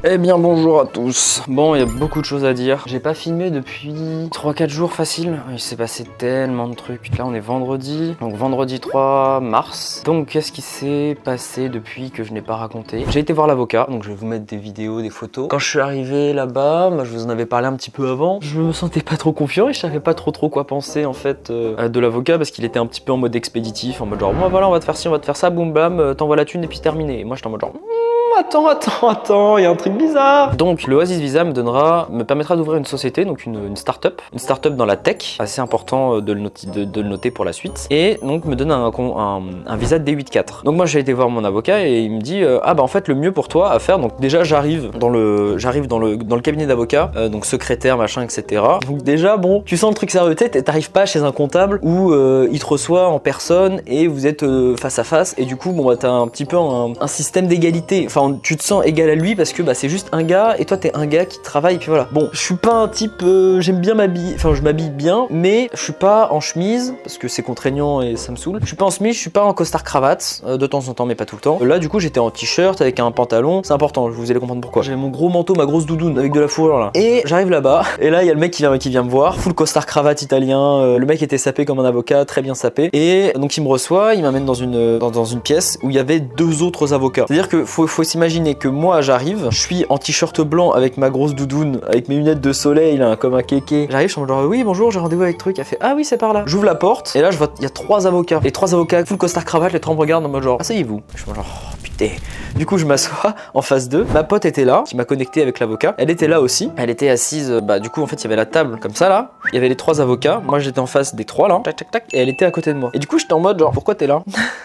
Eh bien bonjour à tous. Bon, il y a beaucoup de choses à dire. J'ai pas filmé depuis 3-4 jours facile. Il s'est passé tellement de trucs. Là on est vendredi, donc vendredi 3 mars. Donc qu'est-ce qui s'est passé depuis que je n'ai pas raconté? J'ai été voir l'avocat, donc je vais vous mettre des vidéos, des photos. Quand je suis arrivé là-bas, je vous en avais parlé un petit peu avant, je me sentais pas trop confiant et je savais pas trop quoi penser en fait de l'avocat parce qu'il était un petit peu en mode expéditif, en mode genre bon voilà on va te faire ci, on va te faire ça, boum bam, t'envoies la thune et puis terminé. Et moi j'étais en mode genre attends, il y a un truc bizarre. Donc le Oasis Visa me permettra d'ouvrir une société, donc une start-up dans la tech, assez important de le noter pour la suite, et donc me donne un visa D8-4. Donc moi j'ai été voir mon avocat et il me dit ah bah en fait le mieux pour toi à faire, donc déjà j'arrive dans le cabinet d'avocat, donc secrétaire machin etc. Donc déjà bon tu sens le truc sérieux, t'arrives pas chez un comptable où il te reçoit en personne et vous êtes face à face et du coup bon bah t'as un petit peu un système d'égalité, enfin tu te sens égal à lui parce que bah c'est juste un gars et toi t'es un gars qui travaille et puis voilà. Bon, je suis pas un type, j'aime bien m'habiller, enfin je m'habille bien, mais je suis pas en chemise parce que c'est contraignant et ça me saoule. Je suis pas en chemise, je suis pas en costard cravate de temps en temps mais pas tout le temps. Là du coup j'étais en t-shirt avec un pantalon, c'est important, vous allez comprendre pourquoi. J'ai mon gros manteau, ma grosse doudoune avec de la fourrure là. Et j'arrive là-bas et là il y a le mec qui vient me voir, full costard cravate italien, le mec était sapé comme un avocat, très bien sapé. Et donc il me reçoit, il m'amène dans une pièce où il y avait deux autres avocats. C'est-à-dire que faut s'imaginer que moi j'arrive, je suis en t-shirt blanc avec ma grosse doudoune, avec mes lunettes de soleil là, comme un kéké. J'arrive, je suis en genre oui bonjour, j'ai rendez-vous avec truc. Elle fait ah oui c'est par là. J'ouvre la porte et là je vois il y a trois avocats. Les trois avocats full costard cravate, les trois me regardent en mode genre asseyez-vous. Je suis en genre oh, putain. Du coup je m'assois en face d'eux. Ma pote était là, qui m'a connecté avec l'avocat. Elle était là aussi. Elle était assise. Bah du coup en fait il y avait la table comme ça là. Il y avait les trois avocats. Moi j'étais en face des trois là. Tac tac tac. Et elle était à côté de moi. Et du coup j'étais en mode genre pourquoi t'es là?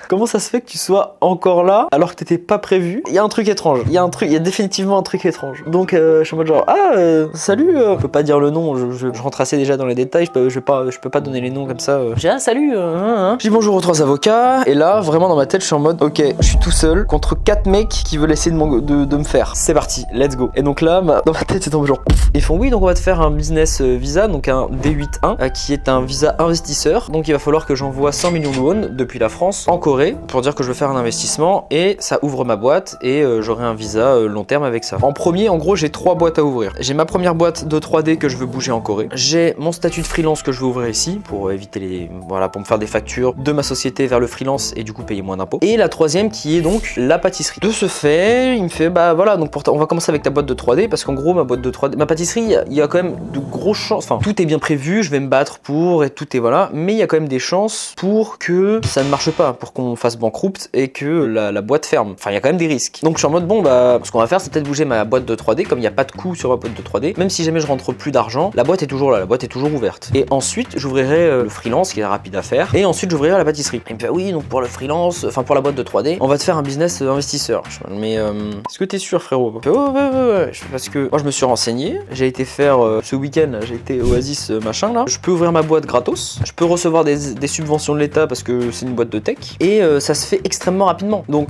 Comment ça se fait que tu sois encore là alors que t'étais pas prévu? Il y a un truc étrange. Il y a définitivement un truc étrange. Donc je suis en mode genre salut. Je peux pas dire le nom. Je rentre assez déjà dans les détails. Je peux pas donner les noms comme ça. J'ai salut. Je dis bonjour aux trois avocats. Et là vraiment dans ma tête je suis en mode ok je suis tout seul contre 4 mecs qui veulent essayer de me faire. C'est parti, let's go. Et donc là dans ma tête c'est en mode genre ils font oui donc on va te faire un business visa, donc un D8-1 qui est un visa investisseur. Donc il va falloir que j'envoie 100 millions de won depuis la France en Corée pour dire que je veux faire un investissement et ça ouvre ma boîte et j'aurai un visa long terme avec ça. En premier en gros j'ai 3 boîtes à ouvrir. J'ai ma première boîte de 3D que je veux bouger en Corée. J'ai mon statut de freelance que je veux ouvrir ici pour éviter pour me faire des factures de ma société vers le freelance et du coup payer moins d'impôts. Et la troisième qui est donc la pâtisserie. De ce fait il me fait bah voilà donc on va commencer avec ta boîte de 3D parce qu'en gros ma boîte de 3D, ma pâtisserie il y a quand même de grosses chances, enfin tout est bien prévu, je vais me battre pour et tout est voilà, mais il y a quand même des chances pour que ça ne marche pas, pour qu'on fasse banqueroute et que la boîte ferme. Enfin il y a quand même des risques. Donc je suis en mode bon bah ce qu'on va faire c'est peut-être bouger ma boîte de 3D comme il n'y a pas de coût sur ma boîte de 3D, même si jamais je rentre plus d'argent, la boîte est toujours là, la boîte est toujours ouverte. Et ensuite j'ouvrirai le freelance qui est rapide à faire et ensuite j'ouvrirai la pâtisserie. Il me fait oui donc pour le freelance, enfin pour la boîte de 3D, on va te faire un business investisseur. Je me dis, mais est-ce que t'es sûr frérot? Il fait, oh, ouais. Parce que moi je me suis renseigné, j'ai été faire ce week-end, j'ai été Oasis machin là, je peux ouvrir ma boîte gratos, je peux recevoir des subventions de l'État parce que c'est une boîte de tech et ça se fait extrêmement rapidement. Donc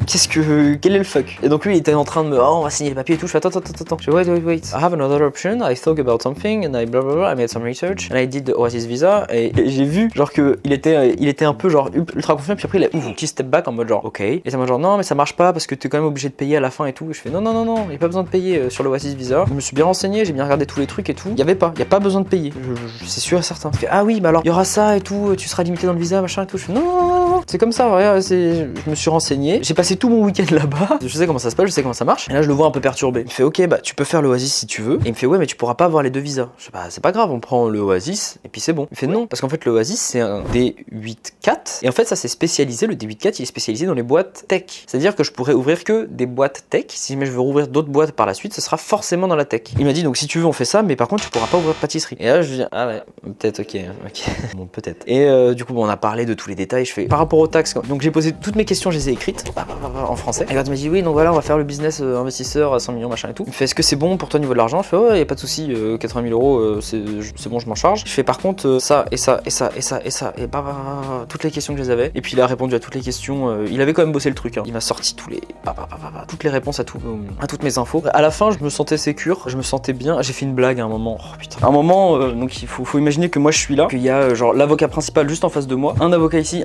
quel est le fuck? Et donc lui il était en train de me on va signer les papiers et tout. Je fais attends. Je fais wait. I have another option. I thought about something and I blah blah blah. I made some research and I did the Oasis visa et j'ai vu genre que il était un peu genre ultra confiant puis après il a un petit step back en mode genre ok et ça m'a genre non mais ça marche pas parce que t'es quand même obligé de payer à la fin et tout. Et je fais non il y a pas besoin de payer sur le Oasis visa. Je me suis bien renseigné, j'ai bien regardé tous les trucs et tout. Il y a pas besoin de payer. C'est sûr et certain. Je fais ah oui mais alors il y aura ça et tout, tu seras limité dans le visa machin et tout. Je fais non. C'est comme ça, regarde, je me suis renseigné, j'ai passé tout mon week-end là-bas, je sais comment ça se passe, je sais comment ça marche, et là je le vois un peu perturbé. Il fait ok bah tu peux faire le Oasis si tu veux, et il me fait ouais mais tu pourras pas avoir les deux visas. Je sais bah c'est pas grave, on prend le Oasis et puis c'est bon. Il me fait non, parce qu'en fait le Oasis c'est un D8-4, et en fait ça c'est spécialisé, le D8-4 il est spécialisé dans les boîtes tech, c'est-à-dire que je pourrais ouvrir que des boîtes tech, si jamais je veux rouvrir d'autres boîtes par la suite, ce sera forcément dans la tech. Il m'a dit donc si tu veux on fait ça, mais par contre tu pourras pas ouvrir de pâtisserie. Et là je dis ah ouais, peut-être ok, bon peut-être. Et du coup bon, on a parlé de tous les détails, je fais par rapport aux taxes, donc j'ai posé toutes mes questions, je les ai écrites en français. Et quand il m'a dit oui donc voilà on va faire le business investisseur à 100 millions machin et tout. Il me fait est-ce que c'est bon pour toi au niveau de l'argent? Je fais ouais y a pas de souci, 80 000 euros c'est bon je m'en charge. Je fais par contre ça et toutes les questions que je les avais. Et puis il a répondu à toutes les questions, il avait quand même bossé le truc hein. Il m'a sorti toutes les réponses à toutes mes infos. À la fin je me sentais sécure, je me sentais bien. J'ai fait une blague à un moment, oh putain. À un moment donc il faut imaginer que moi je suis là, qu'il y a genre l'avocat principal juste en face de moi, un avocat ici.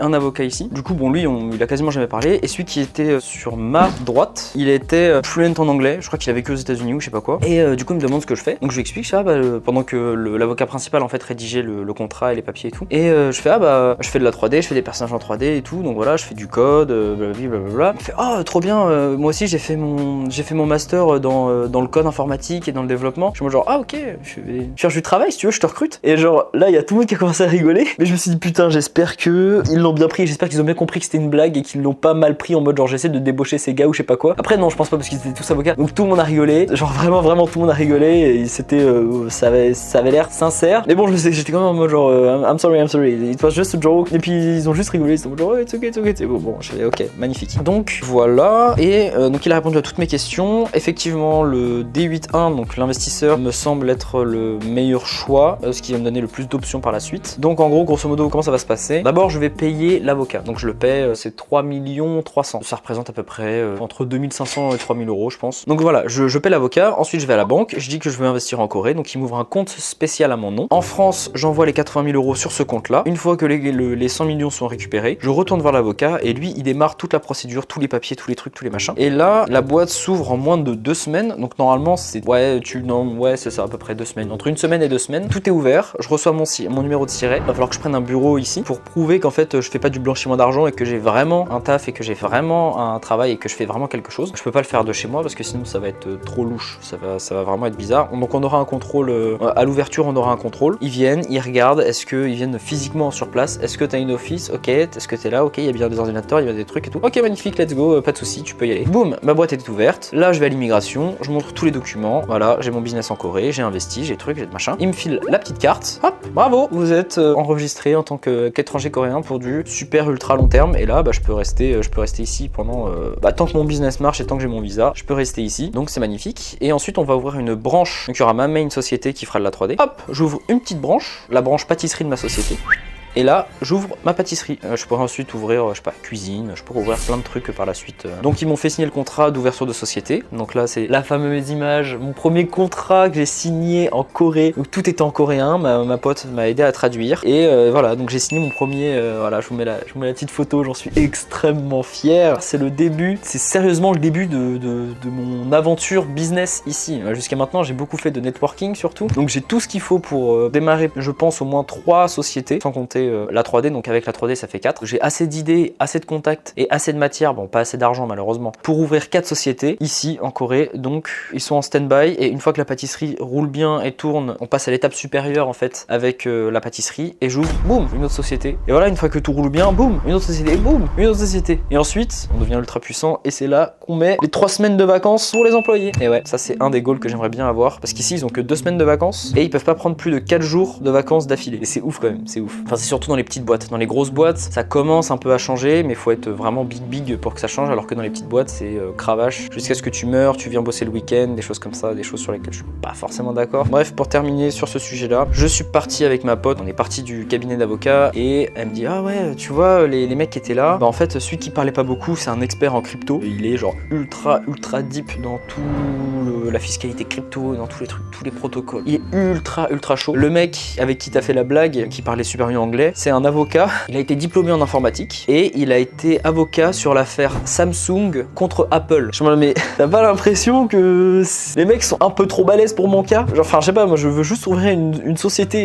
Du coup bon lui il a quasiment jamais parlé, et celui qui était sur ma droite, il était fluent en anglais, je crois qu'il a vécu aux États-Unis ou je sais pas quoi. Et du coup il me demande ce que je fais. Donc je lui explique ça pendant que l'avocat principal en fait rédigeait le contrat et les papiers et tout. Et je fais je fais de la 3D, je fais des personnages en 3D et tout. Donc voilà, je fais du code, blablabla. Il fait trop bien, moi aussi j'ai fait mon master dans le code informatique et dans le développement. Je suis genre ok, je vais faire du travail si tu veux, je te recrute. Et genre là il y a tout le monde qui a commencé à rigoler. Mais je me suis dit putain, j'espère que ils l'ont bien pris, j'espère qu'ils ont bien compris que c'était une blague et qu'ils l'ont pas mal pris en mode genre j'essaie de débaucher ces gars ou je sais pas quoi. Après non, je pense pas parce qu'ils étaient tous avocats. Donc tout le monde a rigolé, genre vraiment tout le monde a rigolé et c'était ça avait l'air sincère. Mais bon, j'étais quand même en mode genre I'm sorry, it was just a joke. Et puis ils ont juste rigolé, ils sont genre it's okay. Bon, je fais ok, magnifique. Donc voilà, et donc il a répondu à toutes mes questions. Effectivement, le D81, donc l'investisseur, me semble être le meilleur choix, ce qui va me donner le plus d'options par la suite. Donc en gros, grosso modo, comment ça va se passer? D'abord, je vais payer l'avocat. Donc je le paie, c'est 3 300 000. Ça représente à peu près entre 2500 et 3000 euros, je pense. Donc voilà, je paie l'avocat. Ensuite, je vais à la banque. Je dis que je veux investir en Corée. Donc il m'ouvre un compte spécial à mon nom. En France, j'envoie les 80 000 euros sur ce compte-là. Une fois que les 100 millions sont récupérés, je retourne voir l'avocat et lui, il démarre toute la procédure, tous les papiers, tous les trucs, tous les machins. Et là, la boîte s'ouvre en moins de 2 semaines. Donc normalement, c'est c'est ça, à peu près 2 semaines. Entre 1 semaine et 2 semaines, tout est ouvert. Je reçois mon numéro de siret. Il va falloir que je prenne un bureau ici pour prouver qu'en fait, je fais pas du blanchiment d'argent et que j'ai vraiment un taf et que j'ai vraiment un travail et que je fais vraiment quelque chose. Je peux pas le faire de chez moi parce que sinon ça va être trop louche. Ça va vraiment être bizarre. Donc on aura un contrôle à l'ouverture, on aura un contrôle. Ils viennent, ils regardent. Est-ce qu'ils viennent physiquement sur place? Est-ce que t'as une office? Ok. Est-ce que t'es là? Ok. Il y a bien des ordinateurs, il y a des trucs et tout. Ok, magnifique, let's go. Pas de souci, tu peux y aller. Boum, ma boîte est ouverte. Là, je vais à l'immigration. Je montre tous les documents. Voilà, j'ai mon business en Corée, j'ai investi, j'ai trucs, j'ai de machin. Il me file la petite carte. Hop, bravo, vous êtes enregistré en tant qu'étranger coréen pour du super ultra long terme. Et là, je peux rester ici pendant tant que mon business marche et tant que j'ai mon visa, je peux rester ici. Donc c'est magnifique. Et ensuite, on va ouvrir une branche. Donc il y aura ma main société qui fera de la 3D. Hop, j'ouvre une petite branche, la branche pâtisserie de ma société. Et là, j'ouvre ma pâtisserie. Je pourrais ensuite ouvrir, je sais pas, cuisine, je pourrais ouvrir plein de trucs par la suite. Donc ils m'ont fait signer le contrat d'ouverture de société. Donc là, c'est la fameuse image, mon premier contrat que j'ai signé en Corée. Donc tout était en coréen, ma pote m'a aidé à traduire. Et voilà, donc j'ai signé mon premier, voilà, je vous mets la petite photo, j'en suis extrêmement fier. C'est le début, c'est sérieusement le début de mon aventure business ici. Jusqu'à maintenant, j'ai beaucoup fait de networking surtout. Donc j'ai tout ce qu'il faut pour démarrer, je pense, au moins 3 sociétés, sans compter la 3D, donc avec la 3D ça fait 4. J'ai assez d'idées, assez de contacts et assez de matière, bon pas assez d'argent malheureusement, pour ouvrir 4 sociétés ici en Corée. Donc ils sont en stand-by et une fois que la pâtisserie roule bien et tourne, on passe à l'étape supérieure en fait avec la pâtisserie et j'ouvre, boum, une autre société. Et voilà, une fois que tout roule bien, boum, une autre société, boum, une autre société. Et ensuite, on devient ultra puissant et c'est là qu'on met les 3 semaines de vacances pour les employés. Et ouais, ça c'est un des goals que j'aimerais bien avoir parce qu'ici ils ont que 2 semaines de vacances et ils peuvent pas prendre plus de 4 jours de vacances d'affilée. Et c'est ouf quand même, c'est ouf. Enfin c'est surtout dans les petites boîtes. Dans les grosses boîtes, ça commence un peu à changer, mais il faut être vraiment big pour que ça change, alors que dans les petites boîtes, c'est cravache. Jusqu'à ce que tu meurs, tu viens bosser le week-end, des choses comme ça, des choses sur lesquelles je suis pas forcément d'accord. Bref, pour terminer sur ce sujet-là, je suis parti avec ma pote, on est parti du cabinet d'avocat, et elle me dit, ah ouais, tu vois, les mecs qui étaient là, en fait, celui qui parlait pas beaucoup, c'est un expert en crypto, et il est genre ultra deep dans tout la fiscalité crypto, dans tous les trucs, tous les protocoles. Il est ultra chaud. Le mec avec qui t'as fait la blague, qui parlait super bien anglais, c'est un avocat, il a été diplômé en informatique et il a été avocat sur l'affaire Samsung contre Apple. Je me dis, mais t'as pas l'impression que les mecs sont un peu trop balèzes pour mon cas? Genre, enfin, je sais pas, moi je veux juste ouvrir une société,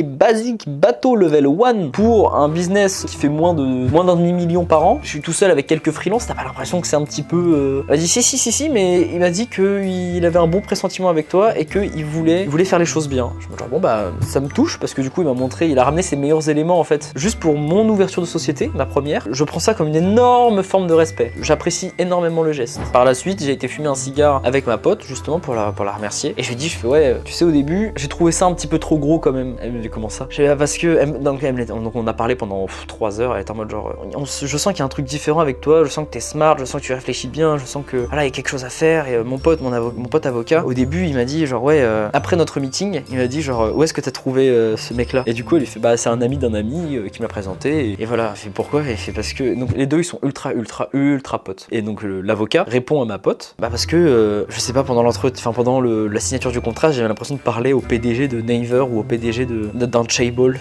basique, bateau level 1 pour un business qui fait moins d'un demi-million par an. Je suis tout seul avec quelques freelances, t'as pas l'impression que c'est un petit peu... Il m'a dit si, mais il m'a dit qu'il avait un bon pressentiment avec toi et qu'il voulait faire les choses bien. Je me dis, bon ça me touche parce que du coup il m'a montré, il a ramené ses meilleurs éléments en fait, juste pour mon ouverture de société, ma première. Je prends ça comme une énorme forme de respect. J'apprécie énormément le geste. Par la suite, j'ai été fumer un cigare avec ma pote, justement, pour la remercier. Et je lui ai dit, ouais, tu sais, au début, j'ai trouvé ça un petit peu trop gros quand même. Elle me dit, comment ça? Je dis, parce que, donc on a parlé pendant 3 heures, elle était en mode genre, je sens qu'il y a un truc différent avec toi, je sens que t'es smart, je sens que tu réfléchis bien, je sens que, voilà, il y a quelque chose à faire. Et mon pote avocat, au début, il m'a dit, genre, ouais, après notre meeting, il m'a dit, genre, où est-ce que t'as trouvé ce mec-là? Et du coup, il fait, c'est un ami d'un ami qui m'a présenté. Et voilà, il fait pourquoi? Il fait parce que, donc les deux, ils sont ultra potes. Et donc l'avocat répond à ma pote, parce que, je sais pas, pendant la signature du contrat, j'avais l'impression de parler au PDG de Naver ou au PDG d'un Chaebol.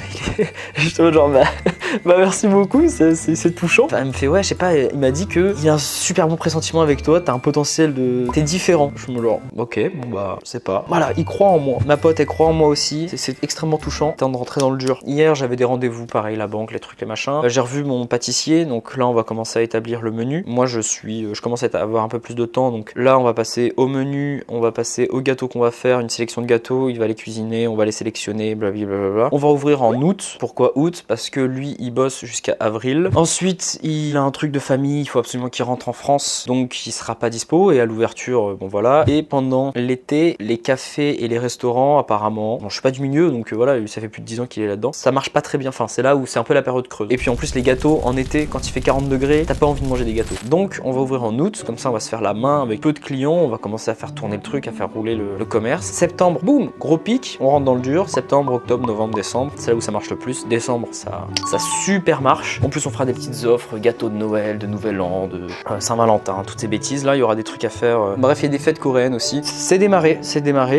Justement, genre, Bah merci beaucoup, c'est touchant. Enfin, elle me fait ouais, je sais pas, il m'a dit que il y a un super bon pressentiment avec toi, t'as un potentiel de... T'es différent. Je me dis ok, bon bah, je sais pas. Voilà, il croit en moi. Ma pote, elle croit en moi aussi. C'est extrêmement touchant. Temps de rentrer dans le dur. Hier, j'avais des rendez-vous, pareil, la banque, les trucs, les machins. J'ai revu mon pâtissier, donc là, on va commencer à établir le menu. Moi, je commence à avoir un peu plus de temps, donc là, on va passer au menu, on va passer au gâteau qu'on va faire, une sélection de gâteaux, il va les cuisiner, on va les sélectionner, blablabla. On va ouvrir en août. Pourquoi août? Parce que lui, il bosse jusqu'à avril. Ensuite, il a un truc de famille, il faut absolument qu'il rentre en France, donc il sera pas dispo, et à l'ouverture, bon voilà. Et pendant l'été, les cafés et les restaurants, apparemment, bon, je suis pas du milieu, donc voilà, ça fait plus de 10 ans qu'il est là-dedans, ça marche pas très bien, enfin c'est là où c'est un peu la période creuse. Et puis en plus les gâteaux, en été, quand il fait 40 degrés, t'as pas envie de manger des gâteaux. Donc on va ouvrir en août, comme ça on va se faire la main avec peu de clients, on va commencer à faire tourner le truc, à faire rouler le commerce. Septembre, boum, gros pic, on rentre dans le dur. Septembre, octobre, novembre, décembre, c'est là où ça marche le plus. Décembre, ça super marche. En plus on fera des petites offres, gâteaux de Noël, de Nouvel An, de Saint-Valentin, toutes ces bêtises là, il y aura des trucs à faire. Bref, il y a des fêtes coréennes aussi. C'est démarré,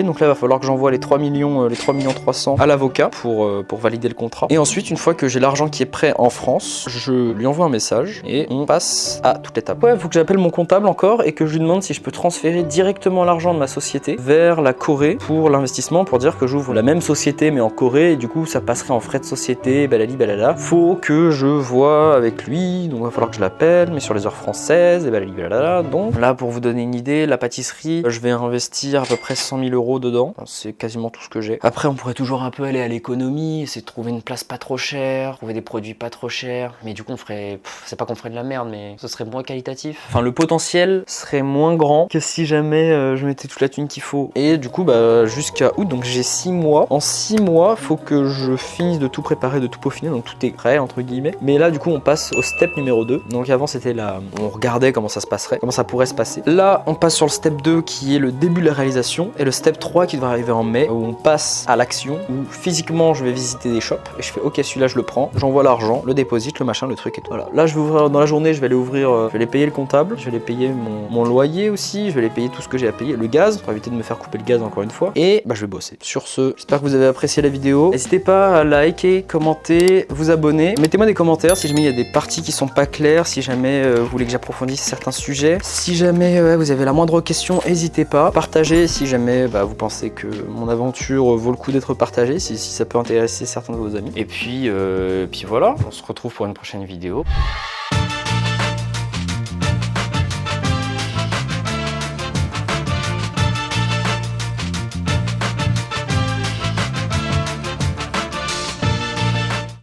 donc là il va falloir que j'envoie les 3 millions 300 à l'avocat pour valider le contrat. Et ensuite, une fois que j'ai l'argent qui est prêt en France, je lui envoie un message et on passe à toute l'étape. Ouais, il faut que j'appelle mon comptable encore et que je lui demande si je peux transférer directement l'argent de ma société vers la Corée pour l'investissement, pour dire que j'ouvre la même société mais en Corée et du coup ça passerait en frais de société, balali balala. Faut que je vois avec lui, donc il va falloir que je l'appelle, mais sur les heures françaises et balali balala. Donc là, pour vous donner une idée, la pâtisserie, je vais investir à peu près 100 000 € dedans. C'est quasiment tout ce que j'ai. Après, on pourrait toujours un peu aller à l'économie, essayer de trouver une place pas trop chère, trouver des produits pas trop chers, mais du coup on ferait, c'est pas qu'on ferait de la merde, mais ce serait moins qualitatif. Enfin, le potentiel serait moins grand que si jamais je mettais toute la thune qu'il faut. Et du coup, bah jusqu'à août, donc j'ai 6 mois. En 6 mois, faut que je finisse de tout préparer, de tout peaufiner, donc tout est prêt entre guillemets. Mais là, du coup, on passe au step numéro 2. Donc avant, c'était là, on regardait comment ça se passerait, comment ça pourrait se passer. Là, on passe sur le step 2 qui est le début de la réalisation, et le step 3 qui devrait arriver en mai, où on passe à l'action, où physiquement je vais visiter des shops et je fais ok, celui-là je le prends, j'envoie l'argent, le déposite, le machin, le truc et tout. Voilà. Là je vais ouvrir dans la journée, je vais aller ouvrir, je vais aller payer le comptable, je vais aller payer mon loyer aussi, je vais aller payer tout ce que j'ai à payer, le gaz, pour éviter de me faire couper le gaz encore une fois, et bah je vais bosser. Sur ce, j'espère que vous avez apprécié la vidéo. N'hésitez pas à liker, commenter, vous abonner. Mettez-moi des commentaires si jamais il y a des parties qui sont pas claires, si jamais vous voulez que j'approfondisse certains sujets. Si jamais vous avez la moindre question, n'hésitez pas. Partagez si jamais vous pensez que mon aventure vaut le coup d'être partagée, si ça peut intéresser certains de vos amis. Et puis voilà, on se retrouve pour une prochaine vidéo.